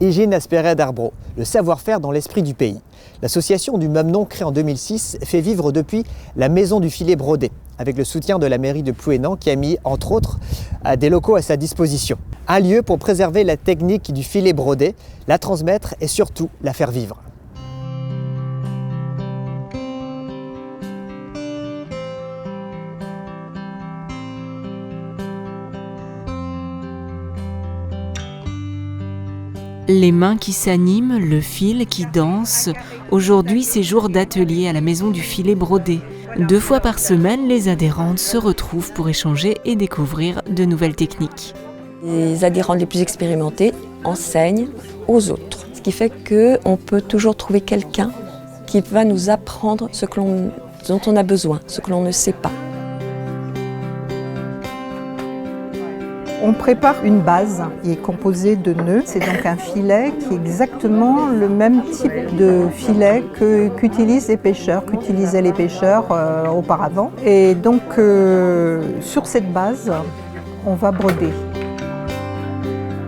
Égine Asperet d'Arbreau, le savoir-faire dans l'esprit du pays. L'association du même nom, créée en 2006, fait vivre depuis la Maison du Filet Brodé, avec le soutien de la mairie de Plouénan qui a mis, entre autres, des locaux à sa disposition. Un lieu pour préserver la technique du filet brodé, la transmettre et surtout la faire vivre. Les mains qui s'animent, le fil qui danse. Aujourd'hui, c'est jour d'atelier à la Maison du Filet Brodé. 2 fois par semaine, les adhérentes se retrouvent pour échanger et découvrir de nouvelles techniques. Les adhérentes les plus expérimentées enseignent aux autres. Ce qui fait qu'on peut toujours trouver quelqu'un qui va nous apprendre dont on a besoin, ce que l'on ne sait pas. On prépare une base qui est composée de nœuds. C'est donc un filet qui est exactement le même type de filet qu'utilisaient les pêcheurs auparavant. Et donc sur cette base, on va broder.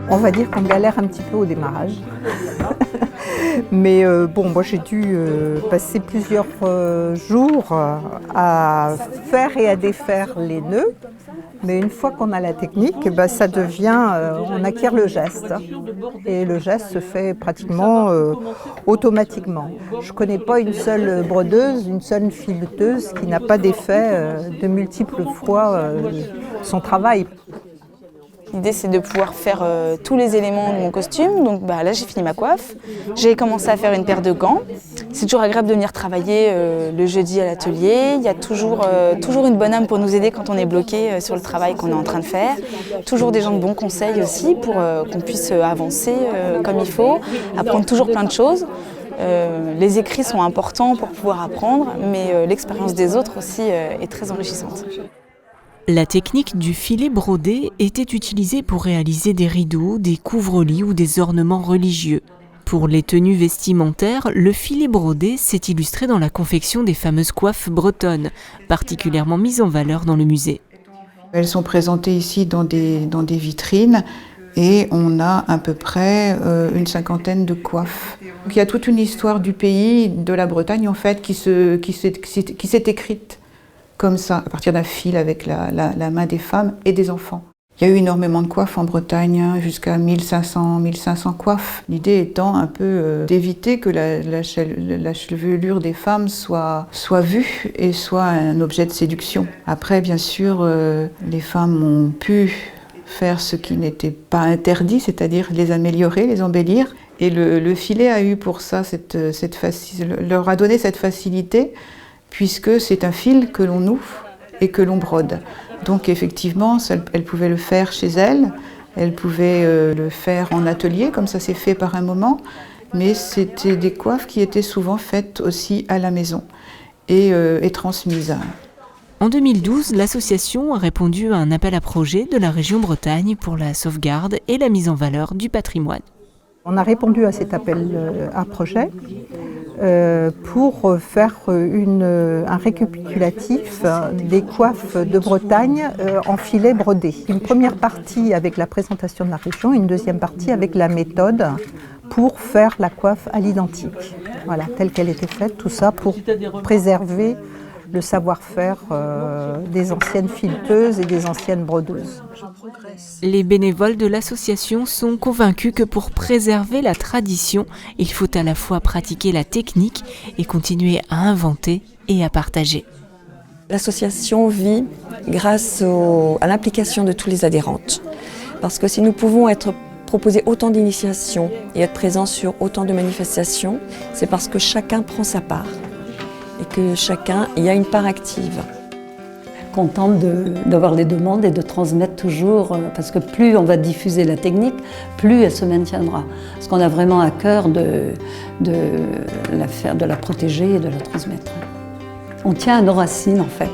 On va dire qu'on galère un petit peu au démarrage. Mais moi j'ai dû passer plusieurs jours à faire et à défaire les nœuds. Mais une fois qu'on a la technique, ça devient, on acquiert le geste. Et le geste se fait pratiquement automatiquement. Je ne connais pas une seule brodeuse, une seule fileteuse qui n'a pas défait de multiples fois son travail. L'idée, c'est de pouvoir faire tous les éléments de mon costume. Donc là, j'ai fini ma coiffe. J'ai commencé à faire une paire de gants. C'est toujours agréable de venir travailler le jeudi à l'atelier. Il y a toujours une bonne âme pour nous aider quand on est bloqué sur le travail qu'on est en train de faire. Toujours des gens de bons conseils aussi pour qu'on puisse avancer comme il faut, apprendre toujours plein de choses. Les écrits sont importants pour pouvoir apprendre, mais l'expérience des autres aussi est très enrichissante. La technique du filet brodé était utilisée pour réaliser des rideaux, des couvre-lits ou des ornements religieux. Pour les tenues vestimentaires, le filet brodé s'est illustré dans la confection des fameuses coiffes bretonnes, particulièrement mises en valeur dans le musée. Elles sont présentées ici dans des vitrines et on a à peu près une 50aine de coiffes. Donc, il y a toute une histoire du pays, de la Bretagne en fait, qui s'est écrite comme ça, à partir d'un fil avec la main des femmes et des enfants. Il y a eu énormément de coiffes en Bretagne, jusqu'à 1500 coiffes. L'idée étant un peu d'éviter que la chevelure des femmes soit vue et soit un objet de séduction. Après, bien sûr, les femmes ont pu faire ce qui n'était pas interdit, c'est-à-dire les améliorer, les embellir. Et le filet a eu pour ça leur a donné cette facilité, puisque c'est un fil que l'on noue et que l'on brode. Donc effectivement, elle pouvait le faire chez elle pouvait le faire en atelier, comme ça s'est fait par un moment, mais c'était des coiffes qui étaient souvent faites aussi à la maison et transmises. En 2012, l'association a répondu à un appel à projet de la région Bretagne pour la sauvegarde et la mise en valeur du patrimoine. On a répondu à cet appel à projet pour faire un récapitulatif des coiffes de Bretagne en filet brodé. Une première partie avec la présentation de la région, une deuxième partie avec la méthode pour faire la coiffe à l'identique. Voilà, telle qu'elle était faite, tout ça pour préserver le savoir-faire des anciennes fileteuses et des anciennes brodeuses. Les bénévoles de l'association sont convaincus que pour préserver la tradition, il faut à la fois pratiquer la technique et continuer à inventer et à partager. L'association vit grâce à l'implication de tous les adhérentes. Parce que si nous pouvons proposer autant d'initiations et être présents sur autant de manifestations, c'est parce que chacun prend sa part. Et que chacun y a une part active. Contente d'avoir les demandes et de transmettre toujours, parce que plus on va diffuser la technique, plus elle se maintiendra. Parce qu'on a vraiment à cœur de la protéger et de la transmettre. On tient à nos racines en fait.